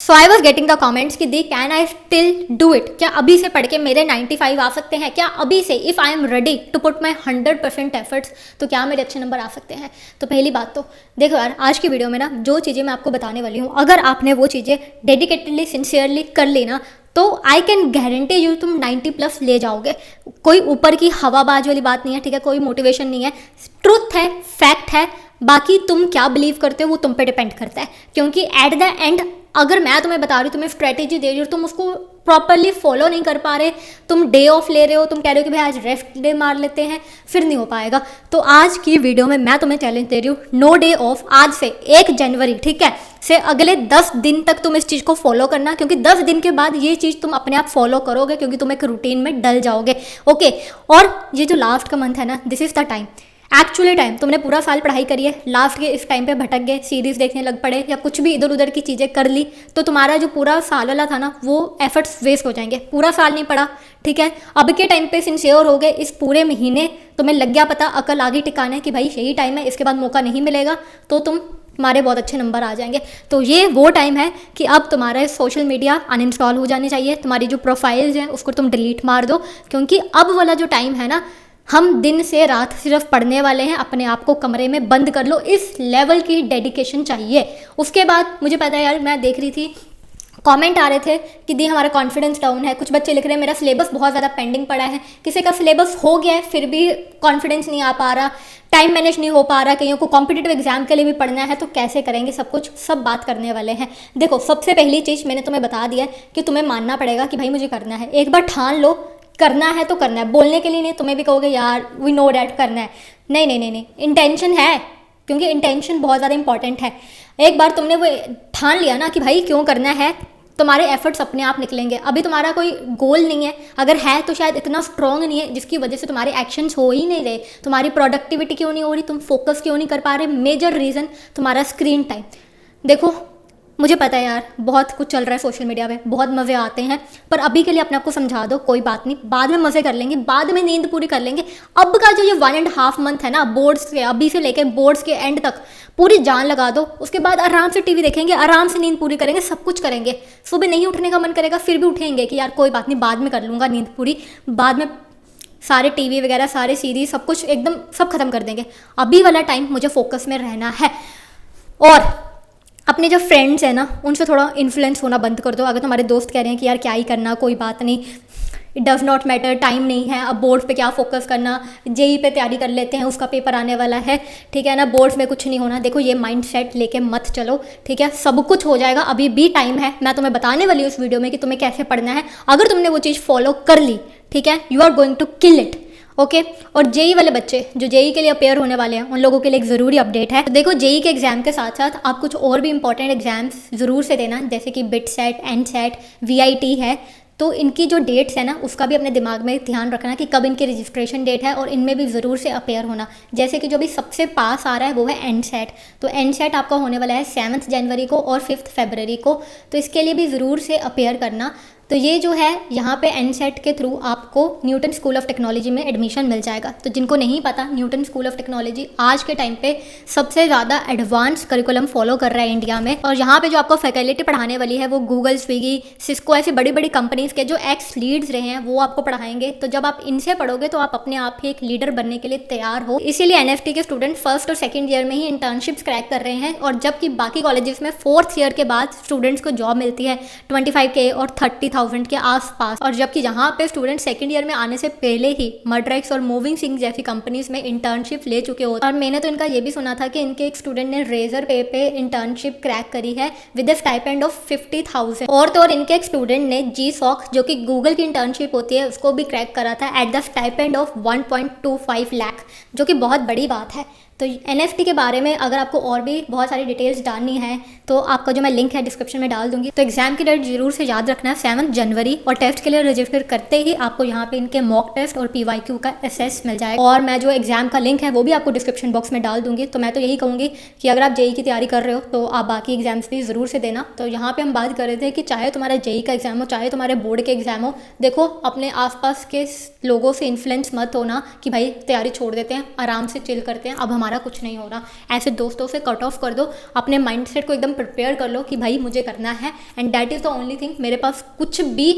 So I was getting the comments कि दी can I still do it, क्या अभी से पढ़ के मेरे 95 आ सकते हैं, क्या अभी से if I am ready to put my 100% efforts तो क्या मेरे अच्छे नंबर आ सकते हैं। तो पहली बात तो देखो यार, आज की वीडियो में ना जो चीज़ें मैं आपको बताने वाली हूँ, अगर आपने वो चीज़ें डेडिकेटेडली सिंसियरली कर ली ना तो आई कैन गारंटी यू तुम 90+ ले जाओगे। कोई ऊपर की हवाबाज वाली बात नहीं है, ठीक है, कोई मोटिवेशन नहीं है, ट्रुथ है, फैक्ट है। बाकी तुम क्या बिलीव करते हो वो तुम पे डिपेंड करता है, क्योंकि एट द एंड अगर मैं तुम्हें बता रही हूँ, तुम्हें स्ट्रेटेजी दे रही हूँ, तुम उसको प्रॉपरली फॉलो नहीं कर पा रहे, तुम डे ऑफ ले रहे हो, तुम कह रहे हो कि भाई आज रेस्ट डे मार लेते हैं, फिर नहीं हो पाएगा। तो आज की वीडियो में मैं तुम्हें चैलेंज दे रही हूँ, नो डे ऑफ, आज से 1 जनवरी, ठीक है, से अगले 10 दिन तक तुम इस चीज़ को फॉलो करना, क्योंकि 10 दिन के बाद ये चीज़ तुम अपने आप फॉलो करोगे, क्योंकि तुम एक रूटीन में डल जाओगे। ओके, और ये जो लास्ट का मंथ है ना, this is the time, actually time. तुमने पूरा साल पढ़ाई करी है, लास्ट के इस टाइम पे भटक गए, सीरीज़ देखने लग पड़े या कुछ भी इधर उधर की चीज़ें कर ली, तो तुम्हारा जो पूरा साल वाला था ना वो एफर्ट्स वेस्ट हो जाएंगे। पूरा साल नहीं पढ़ा, ठीक है, अब के टाइम पे सिंसियर हो गए, इस पूरे महीने तुम्हें लग गया पता, अकल आगे टिकाने कि भाई यही टाइम है, इसके बाद मौका नहीं मिलेगा, तो तुम्हारे बहुत अच्छे नंबर आ जाएंगे। तो ये वो टाइम है कि अब तुम्हारे सोशल मीडिया अनइंस्टॉल हो जानी चाहिए, तुम्हारी जो प्रोफाइल्स हैं उसको तुम डिलीट मार दो, क्योंकि अब वाला जो टाइम है ना, हम दिन से रात सिर्फ पढ़ने वाले हैं। अपने आप को कमरे में बंद कर लो, इस लेवल की डेडिकेशन चाहिए। उसके बाद मुझे पता है यार, मैं देख रही थी कमेंट आ रहे थे कि दी हमारा कॉन्फिडेंस डाउन है, कुछ बच्चे लिख रहे हैं मेरा सिलेबस बहुत ज़्यादा पेंडिंग पड़ा है, किसी का सिलेबस हो गया है फिर भी कॉन्फिडेंस नहीं आ पा रहा, टाइम मैनेज नहीं हो पा रहा, कईयों को कॉम्पिटिटिव एग्जाम के लिए भी पढ़ना है, तो कैसे करेंगे सब कुछ, सब बात करने वाले हैं। देखो, सबसे पहली चीज़ मैंने तुम्हें बता दिया है कि तुम्हें मानना पड़ेगा कि भाई मुझे करना है। एक बार ठान लो, करना है तो करना है, बोलने के लिए नहीं। तुम्हें भी कहोगे यार वी नो डैट करना है, नहीं नहीं नहीं नहीं, इंटेंशन है, क्योंकि इंटेंशन बहुत ज़्यादा इंपॉर्टेंट है। एक बार तुमने वो ठान लिया ना कि भाई क्यों करना है, तुम्हारे एफर्ट्स अपने आप निकलेंगे। अभी तुम्हारा कोई गोल नहीं है, अगर है तो शायद इतना स्ट्रॉन्ग नहीं है जिसकी वजह से तुम्हारे एक्शंस हो ही नहीं रहे। तुम्हारी प्रोडक्टिविटी क्यों नहीं हो रही, तुम फोकस क्यों नहीं कर पा रहे? मेजर रीज़न तुम्हारा स्क्रीन टाइम। देखो, मुझे पता है यार बहुत कुछ चल रहा है सोशल मीडिया पे, बहुत मज़े आते हैं, पर अभी के लिए अपने आप को समझा दो, कोई बात नहीं, बाद में मज़े कर लेंगे, बाद में नींद पूरी कर लेंगे। अब का जो ये 1.5 मंथ है ना, बोर्ड्स के अभी से लेकर बोर्ड्स के एंड तक पूरी जान लगा दो। उसके बाद आराम से टीवी देखेंगे, आराम से नींद पूरी करेंगे, सब कुछ करेंगे। सुबह नहीं उठने का मन करेगा फिर भी उठेंगे कि यार कोई बात नहीं, बाद में कर लूँगा नींद पूरी, बाद में सारे टीवी वगैरह, सारे सीरीज, सब कुछ एकदम सब खत्म कर देंगे। अभी वाला टाइम मुझे फोकस में रहना है। और अपने जो फ्रेंड्स हैं ना, उनसे थोड़ा इन्फ्लुएंस होना बंद कर दो। अगर तुम्हारे दोस्त कह रहे हैं कि यार क्या ही करना, कोई बात नहीं, it does not matter, time नहीं है, अब बोर्ड पे क्या फोकस करना, जेई पे तैयारी कर लेते हैं, उसका पेपर आने वाला है, ठीक है ना, बोर्ड्स में कुछ नहीं होना। देखो, ये माइंड सेट लेके मत चलो, ठीक है, सब कुछ हो जाएगा, अभी भी टाइम है। मैं तुम्हें बताने वाली हूँ इस वीडियो में कि तुम्हें कैसे पढ़ना है। अगर तुमने वो चीज़ फॉलो कर ली, ठीक है, you are going to kill it. Okay, और जेई वाले बच्चे जो जेई के लिए अपेयर होने वाले हैं, उन लोगों के लिए एक ज़रूरी अपडेट है। तो देखो, जेई के एग्जाम के साथ साथ आप कुछ और भी इंपॉर्टेंट एग्जाम्स ज़रूर से देना, जैसे कि bit set, and set, VIT है। तो इनकी जो डेट्स है ना, उसका भी अपने दिमाग में ध्यान रखना कि कब इनकी रजिस्ट्रेशन डेट है, और इनमें भी ज़रूर से अपेयर होना। जैसे कि जो भी सबसे पास आ रहा है वो है एंड सेट। तो एंड सेट आपका होने वाला है 7 जनवरी को और 5 फरवरी को, तो इसके लिए भी ज़रूर से अपेयर करना। तो ये जो है, यहाँ पे एनसेट के थ्रू आपको न्यूटन स्कूल ऑफ टेक्नोलॉजी में एडमिशन मिल जाएगा। तो जिनको नहीं पता, न्यूटन स्कूल ऑफ टेक्नोलॉजी आज के टाइम पे सबसे ज़्यादा एडवांस करिकुलम फॉलो कर रहा है इंडिया में। और यहाँ पे जो आपको फैकल्टी पढ़ाने वाली है वो गूगल, स्विगी, सिस्को, ऐसी बड़ी बड़ी कंपनीज़ के जो एक्स लीड्स रहे हैं वो आपको पढ़ाएंगे। तो जब आप इनसे पढ़ोगे तो आप अपने आप ही एक लीडर बनने के लिए तैयार हो। इसीलिए एनएफटी के स्टूडेंट फर्स्ट और सेकेंड ईयर में ही इंटर्नशिप्स क्रैक कर रहे हैं, और जबकि बाकी कॉलेजेस में 4th ईयर के बाद स्टूडेंट्स को जॉब मिलती है 25K और 30,000 के आसपास। और जबकि जहाँ पे स्टूडेंट सेकंड ईयर में आने से पहले ही मड्रेक्स और मूविंग सिंह जैसी कंपनीज में इंटर्नशिप ले चुके होते हैं। और मैंने तो इनका ये भी सुना था कि इनके एक स्टूडेंट ने रेजर पे इंटर्नशिप क्रैक करी है विद स्टाइपेंड ऑफ 50,000। और तो और इनके एक स्टूडेंट ने GSOC, जो कि गूगल की इंटर्नशिप होती है, उसको भी क्रैक करा था at the stipend of 1.25 lakh, जो कि बहुत बड़ी बात है। तो एनएफटी के बारे में अगर आपको और भी बहुत सारी डिटेल्स डालनी है तो आपका जो मैं लिंक है डिस्क्रिप्शन में डाल दूंगी। तो एग्जाम की डेट जरूर से याद रखना है 7 जनवरी, और टेस्ट के लिए रजिस्टर करते ही आपको यहाँ पे इनके मॉक टेस्ट और PYQ का एसेस मिल जाएगा। और मैं जो एग्जाम का लिंक है वो भी आपको डिस्क्रिप्शन बॉक्स में डाल दूंगी। तो मैं तो यही कहूँगी कि अगर आप जेई की तैयारी कर रहे हो तो आप बाकी एग्जाम्स भी ज़रूर से देना। तो यहाँ पर हम बात कर रहे थे कि चाहे तुम्हारा जेई का एग्जाम हो, चाहे तुम्हारे बोर्ड के एग्जाम हो, देखो अपने आसपास के लोगों से इन्फ्लुएंस मत होना कि भाई तैयारी छोड़ देते हैं, आराम से चिल करते हैं, अब हमारी तुम्हारा कुछ नहीं हो रहा। ऐसे दोस्तों से कट ऑफ कर दो, अपने माइंडसेट को एकदम प्रिपेयर कर लो कि भाई मुझे करना है, and that is the only thing. मेरे पास कुछ भी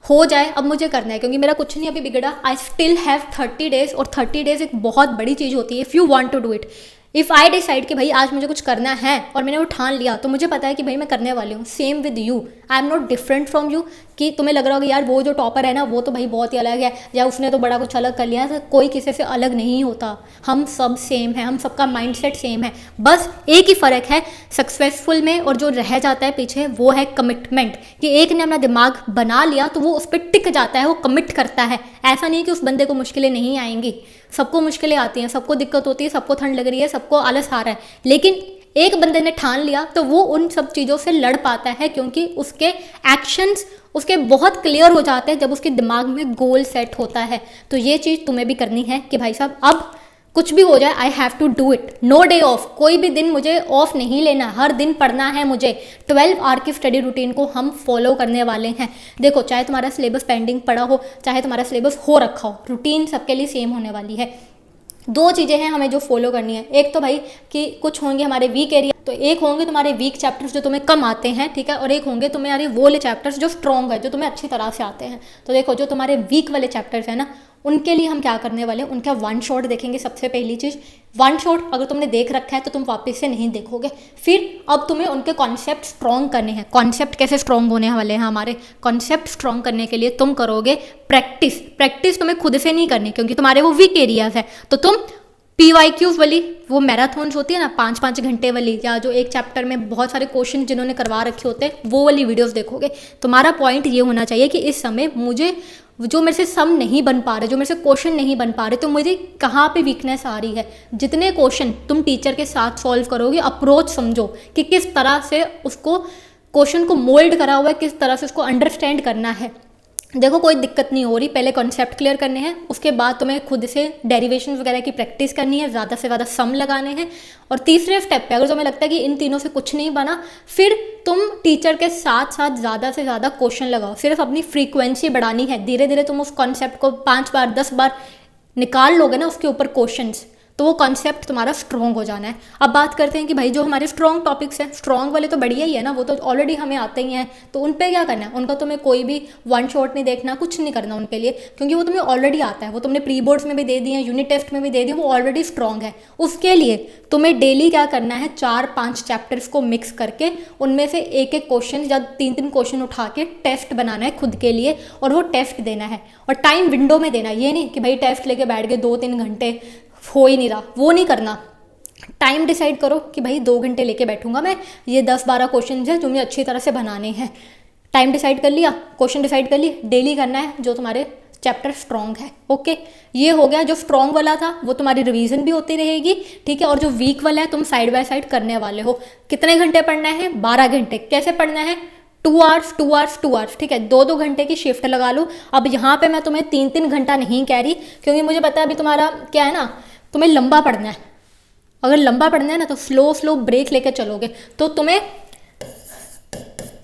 हो जाए अब मुझे करना है, क्योंकि मेरा कुछ नहीं अभी बिगड़ा। आई स्टिल हैव 30 डेज, और 30 डेज एक बहुत बड़ी चीज़ होती है if you want to do it. If I decide कि भाई आज मुझे कुछ करना है और मैंने वो ठान लिया, तो मुझे पता है कि भाई मैं करने वाली हूँ। Same with you, I am not different from you. कि तुम्हें लग रहा होगा यार वो जो टॉपर है ना वो तो भाई बहुत ही अलग है, या उसने तो बड़ा कुछ अलग कर लिया। तो कोई किसी से अलग नहीं होता, हम सब सेम है, हम सबका माइंडसेट सेम है। बस एक ही फ़र्क है सक्सेसफुल में और जो रह जाता है पीछे, वो है कमिटमेंट। कि एक ने अपना दिमाग बना लिया तो वो उस पर टिक जाता है, वो कमिट करता है। ऐसा नहीं कि उस बंदे को मुश्किलें नहीं आएंगी, सबको मुश्किलें आती हैं, सबको दिक्कत होती है, सबको ठंड लग रही है, सबको आलस आ रहा है, लेकिन एक बंदे ने ठान लिया तो वो उन सब चीज़ों से लड़ पाता है, क्योंकि उसके एक्शंस उसके बहुत क्लियर हो जाते हैं जब उसके दिमाग में गोल सेट होता है। तो ये चीज़ तुम्हें भी करनी है कि भाई साहब अब कुछ भी हो जाए, I have to do it. No day off, कोई भी दिन मुझे ऑफ नहीं लेना, हर दिन पढ़ना है मुझे। 12 आवर की स्टडी रूटीन को हम फॉलो करने वाले हैं। देखो, चाहे तुम्हारा सिलेबस पेंडिंग पड़ा हो, चाहे तुम्हारा सिलेबस हो रखा हो, रूटीन सबके लिए सेम होने वाली है। दो चीज़ें हैं हमें जो फॉलो करनी है। एक तो भाई कि कुछ होंगे हमारे वीक एरिया, तो एक होंगे तुम्हारे वीक चैप्टर्स जो तुम्हें कम आते हैं, ठीक है, और एक होंगे तुम्हारे वो वाले चैप्टर्स जो स्ट्रॉन्ग है, जो तुम्हें अच्छी तरह से आते हैं। तो देखो, जो तुम्हारे वीक वाले चैप्टर्स हैं ना, उनके लिए हम क्या करने वाले हैं, उनका वन शॉट देखेंगे। सबसे पहली चीज़, वन शॉट अगर तुमने देख रखा है तो तुम वापस से नहीं देखोगे। फिर अब तुम्हें उनके कॉन्सेप्ट स्ट्रॉन्ग करने हैं। कॉन्सेप्ट कैसे स्ट्रॉन्ग होने वाले हैं हमारे? कॉन्सेप्ट स्ट्रॉन्ग करने के लिए तुम करोगे प्रैक्टिस। प्रैक्टिस तुम्हें खुद से नहीं करनी, क्योंकि तुम्हारे वो वीक एरियाज है। तो तुम PYQs वाली वो मैराथन्स होती है ना 5-5 घंटे वाली, या जो एक चैप्टर में बहुत सारे क्वेश्चन जिन्होंने करवा रखे होते हैं, वो वाली वीडियोस देखोगे। तुम्हारा पॉइंट ये होना चाहिए कि इस समय मुझे जो मेरे से सम नहीं बन पा रहे, जो मेरे से क्वेश्चन नहीं बन पा रहे, तो मुझे कहाँ पे वीकनेस आ रही है। जितने क्वेश्चन तुम टीचर के साथ सॉल्व करोगे, अप्रोच समझो कि किस तरह से उसको क्वेश्चन को मोल्ड करा हुआ है, किस तरह से उसको अंडरस्टैंड करना है। देखो, कोई दिक्कत नहीं हो रही, पहले कॉन्सेप्ट क्लियर करने हैं, उसके बाद तुम्हें खुद से डेरिवेशन वगैरह की प्रैक्टिस करनी है, ज़्यादा से ज़्यादा सम लगाने हैं। और तीसरे स्टेप पे अगर तुम्हें लगता है कि इन तीनों से कुछ नहीं बना, फिर तुम टीचर के साथ साथ ज़्यादा से ज़्यादा क्वेश्चन लगाओ। सिर्फ अपनी फ्रीक्वेंसी बढ़ानी है। धीरे धीरे तुम उस कॉन्सेप्ट को 5 बार 10 बार निकाल लोगे ना उसके ऊपर क्वेश्चंस, तो वो कॉन्सेप्ट तुम्हारा स्ट्रॉन्ग हो जाना है। अब बात करते हैं कि भाई जो हमारे स्ट्रॉन्ग टॉपिक्स हैं, स्ट्रॉन्ग वाले तो बढ़िया ही है ना, वो तो ऑलरेडी हमें आते ही हैं, तो उन पे क्या करना है? उनका तुम्हें कोई भी वन शॉट नहीं देखना, कुछ नहीं करना उनके लिए, क्योंकि वो तुम्हें ऑलरेडी आता है। वो तुमने प्री बोर्ड्स में भी दे दिए हैं, यूनिट टेस्ट में भी दे दिए, वो ऑलरेडी स्ट्रॉन्ग है। उसके लिए तुम्हें डेली क्या करना है, 4-5 चैप्टर्स को मिक्स करके उनमें से एक एक क्वेश्चन या 3-3 क्वेश्चन उठा के टेस्ट बनाना है खुद के लिए, और वो टेस्ट देना है और टाइम विंडो में देना। ये नहीं कि भाई टेस्ट लेके बैठ गए 2-3 घंटे हो ही नहीं रहा, वो नहीं करना। टाइम डिसाइड करो कि भाई 2 घंटे लेके बैठूंगा मैं, ये 10-12 क्वेश्चन हैं जो मुझे अच्छी तरह से बनाने हैं। टाइम डिसाइड कर लिया, क्वेश्चन डिसाइड कर लिए, डेली करना है जो तुम्हारे चैप्टर स्ट्रॉन्ग है। ओके, ये हो गया। जो स्ट्रॉन्ग वाला था वो तुम्हारी रिवीजन भी होती रहेगी, ठीक है, और जो वीक वाला है तुम साइड बाय साइड करने वाले हो। कितने घंटे पढ़ना है? 12 घंटे। कैसे पढ़ना है? 2 आवर्स, ठीक है, 2-2 घंटे की शिफ्ट लगा लो। अब यहाँ पे मैं तुम्हें 3-3 घंटा नहीं कह रही, क्योंकि मुझे पता है अभी तुम्हारा क्या है ना, तुम्हें लंबा पढ़ना है। अगर लंबा पढ़ना है ना तो स्लो ब्रेक लेके चलोगे, तो तुम्हें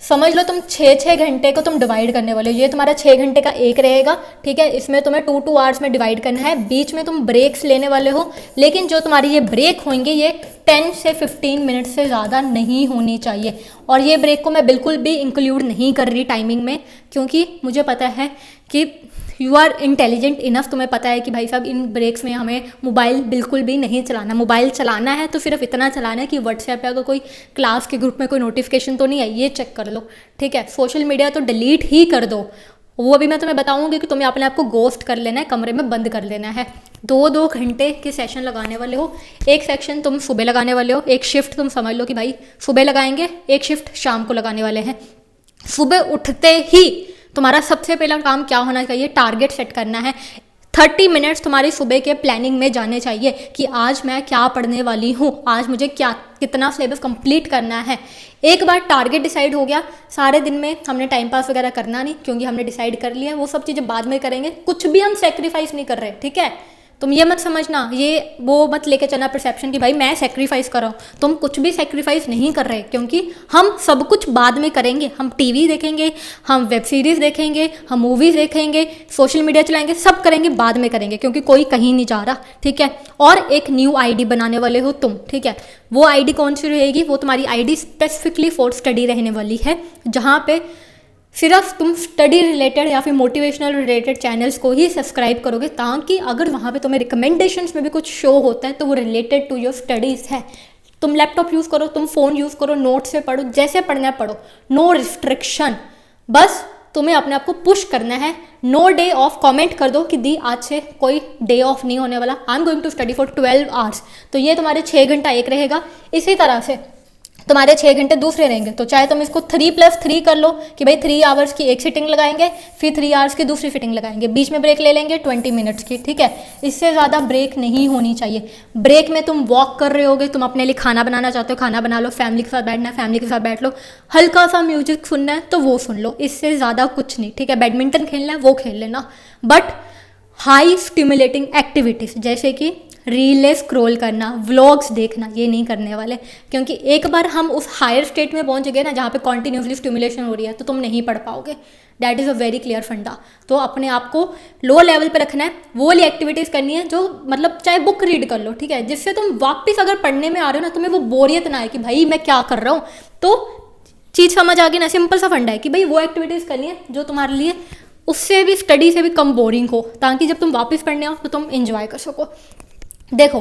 समझ लो तुम 6-6 घंटे को तुम डिवाइड करने वाले हो। ये तुम्हारा 6 घंटे का एक रहेगा, ठीक है, इसमें तुम्हें 2-2 आवर्स में डिवाइड करना है। बीच में तुम ब्रेक्स लेने वाले हो, लेकिन जो तुम्हारी ये ब्रेक होंगे ये 10 से 15 मिनट से ज़्यादा नहीं होनी चाहिए। और ये ब्रेक को मैं बिल्कुल भी इंक्लूड नहीं कर रही टाइमिंग में, क्योंकि मुझे पता है कि यू आर इंटेलिजेंट इनफ। तुम्हें पता है कि भाई साहब इन ब्रेक्स में हमें मोबाइल बिल्कुल भी नहीं चलाना। मोबाइल चलाना है तो सिर्फ इतना चलाना है कि व्हाट्सएप पे अगर कोई क्लास के ग्रुप में कोई नोटिफिकेशन तो नहीं है, ये चेक कर लो, ठीक है। सोशल मीडिया तो डिलीट ही कर दो, वो अभी मैं तुम्हें बताऊंगी कि तुम्हें अपने आप को गोस्ट कर लेना है, कमरे में बंद कर लेना है। 2-2 घंटे के सेशन लगाने वाले हो। एक सेक्शन तुम सुबह लगाने वाले हो, एक शिफ्ट तुम समझ लो कि भाई सुबह लगाएंगे, एक शिफ्ट शाम को लगाने वाले हैं। सुबह उठते ही तुम्हारा सबसे पहला काम क्या होना चाहिए? टारगेट सेट करना है। 30 मिनट्स तुम्हारी सुबह के प्लानिंग में जाने चाहिए कि आज मैं क्या पढ़ने वाली हूँ, आज मुझे कितना सिलेबस कंप्लीट करना है। एक बार टारगेट डिसाइड हो गया, सारे दिन में हमने टाइम पास वगैरह करना नहीं, क्योंकि हमने डिसाइड कर लिया। वो सब चीज़ें बाद में करेंगे, कुछ भी हम सेक्रीफाइस नहीं कर रहे, ठीक है। तुम ये मत समझना, ये वो मत लेके चलना परसेप्शन कि भाई मैं सेक्रीफाइस कर रहा हूँ। तुम कुछ भी सेक्रीफाइस नहीं कर रहे, क्योंकि हम सब कुछ बाद में करेंगे। हम टीवी देखेंगे, हम वेब सीरीज़ देखेंगे, हम मूवीज़ देखेंगे, सोशल मीडिया चलाएंगे, सब करेंगे, बाद में करेंगे, क्योंकि कोई कहीं नहीं जा रहा, ठीक है। और एक न्यू आईडी बनाने वाले हो तुम, ठीक है। वो आईडी कौन सी रहेगी? वो तुम्हारी आईडी स्पेसिफिकली फॉर स्टडी रहने वाली है, जहाँ पे सिर्फ तुम स्टडी रिलेटेड या फिर मोटिवेशनल रिलेटेड चैनल्स को ही सब्सक्राइब करोगे, ताकि अगर वहाँ पे तुम्हें रिकमेंडेशंस में भी कुछ शो होता है तो वो रिलेटेड टू योर स्टडीज़ है। तुम लैपटॉप यूज़ करो, तुम फ़ोन यूज़ करो, नोट्स से पढ़ो, जैसे पढ़ना है पढ़ो, नो रिस्ट्रिक्शन। बस तुम्हें अपने आप को पुश करना है। नो डे ऑफ, कमेंट कर दो कि दी आज से कोई डे ऑफ नहीं होने वाला, I am going to study for 12 hours. तो ये तुम्हारे 6 घंटा एक रहेगा। इसी तरह से तुम्हारे 6 घंटे दूसरे रहेंगे। तो चाहे तुम इसको 3+3 कर लो कि भाई 3 आवर्स की एक सिटिंग लगाएंगे, फिर 3 आवर्स की दूसरी सिटिंग लगाएंगे, बीच में ब्रेक ले लेंगे 20 मिनट्स की, ठीक है। इससे ज़्यादा ब्रेक नहीं होनी चाहिए। ब्रेक में तुम वॉक कर रहे होगे, तुम अपने लिए खाना बनाना चाहते हो, खाना बना लो, फैमिली के साथ बैठना है, फैमिली के साथ बैठ लो, हल्का सा म्यूजिक सुनना है तो वो सुन लो, इससे ज़्यादा कुछ नहीं, ठीक है। बैडमिंटन खेलना है वो खेल लेना, बट हाई स्टिमुलेटिंग एक्टिविटीज़ जैसे कि रीलें स्क्रॉल करना, व्लॉग्स देखना, ये नहीं करने वाले। क्योंकि एक बार हम उस हायर स्टेट में पहुंच गए ना, जहाँ पे कॉन्टिन्यूसली स्टिमुलेशन हो रही है, तो तुम नहीं पढ़ पाओगे। That is a very clear फंडा। तो अपने आप को लो लेवल पे रखना है, वो वाली एक्टिविटीज़ करनी है जो मतलब चाहे बुक रीड कर लो, ठीक है, जिससे तुम वापस अगर पढ़ने में आ रहे हो ना, तुम्हें वो बोरियत ना आए कि भाई मैं क्या कर रहा हूँ। तो चीज़ समझ आ गई ना, सिंपल सा फंडा है कि भाई वो एक्टिविटीज़ करनी है जो तुम्हारे लिए उससे भी स्टडी से भी कम बोरिंग हो, ताकि जब तुम वापस पढ़ने आओ तो तुम इंजॉय कर सको। देखो,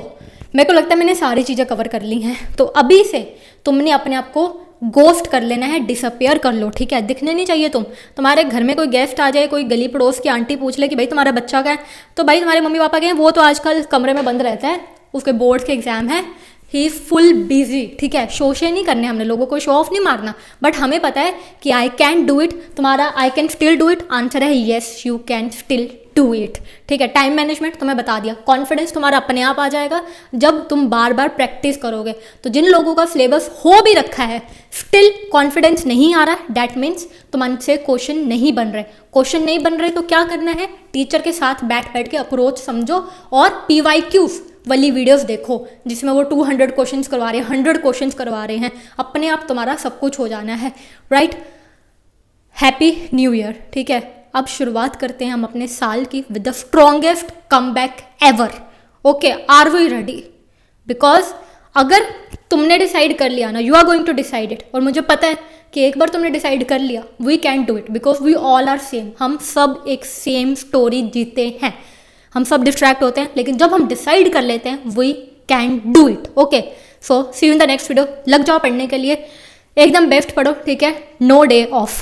मेरे को लगता है मैंने सारी चीज़ें कवर कर ली हैं। तो अभी से तुमने अपने आप को गोस्ट कर लेना है, डिसअपियर कर लो, ठीक है। दिखने नहीं चाहिए तुम। तुम्हारे घर में कोई गेस्ट आ जाए, कोई गली पड़ोस की आंटी पूछ ले कि भाई तुम्हारा बच्चा क्या है, तो भाई तुम्हारे मम्मी पापा के हैं, वो तो आजकल कमरे में बंद रहता है, उसके बोर्ड्स के एग्जाम है, ही इज़ फुल बिजी, ठीक है। शो शे नहीं करने हमने, लोगों को शो ऑफ नहीं मारना, बट हमें पता है कि आई कैन डू इट। तुम्हारा I can still do it answer है yes, you can still do it, ठीक है। टाइम मैनेजमेंट तुम्हें बता दिया। कॉन्फिडेंस तुम्हारा अपने आप आ जाएगा जब तुम बार बार प्रैक्टिस करोगे। तो जिन लोगों का सिलेबस हो भी रखा है, स्टिल कॉन्फिडेंस नहीं आ रहा, दैट मीन्स तुमसे क्वेश्चन नहीं बन रहे। क्वेश्चन नहीं बन रहे तो क्या करना है? टीचर के साथ बैठ के अप्रोच समझो और PYQs वाली वीडियोस देखो, जिसमें वो 200 क्वेश्चंस करवा रहे हैं, 100 क्वेश्चंस करवा रहे हैं। अपने आप तुम्हारा सब कुछ हो जाना है, राइट। हैप्पी न्यू ईयर, ठीक है। अब शुरुआत करते हैं हम अपने साल की with the strongest comeback ever. Okay, are we ready? Because अगर तुमने डिसाइड कर लिया ना, you are going to decide it, और मुझे पता है कि एक बार तुमने डिसाइड कर लिया, we can do it, because we all are same. हम सब एक सेम स्टोरी जीते हैं। हम सब डिस्ट्रैक्ट होते हैं, लेकिन जब हम डिसाइड कर लेते हैं, we can do it. Okay, so see you in the next video. लग जाओ पढ़ने के लिए, एकदम बेस्ट पढ़ो, ठीक है। No day of.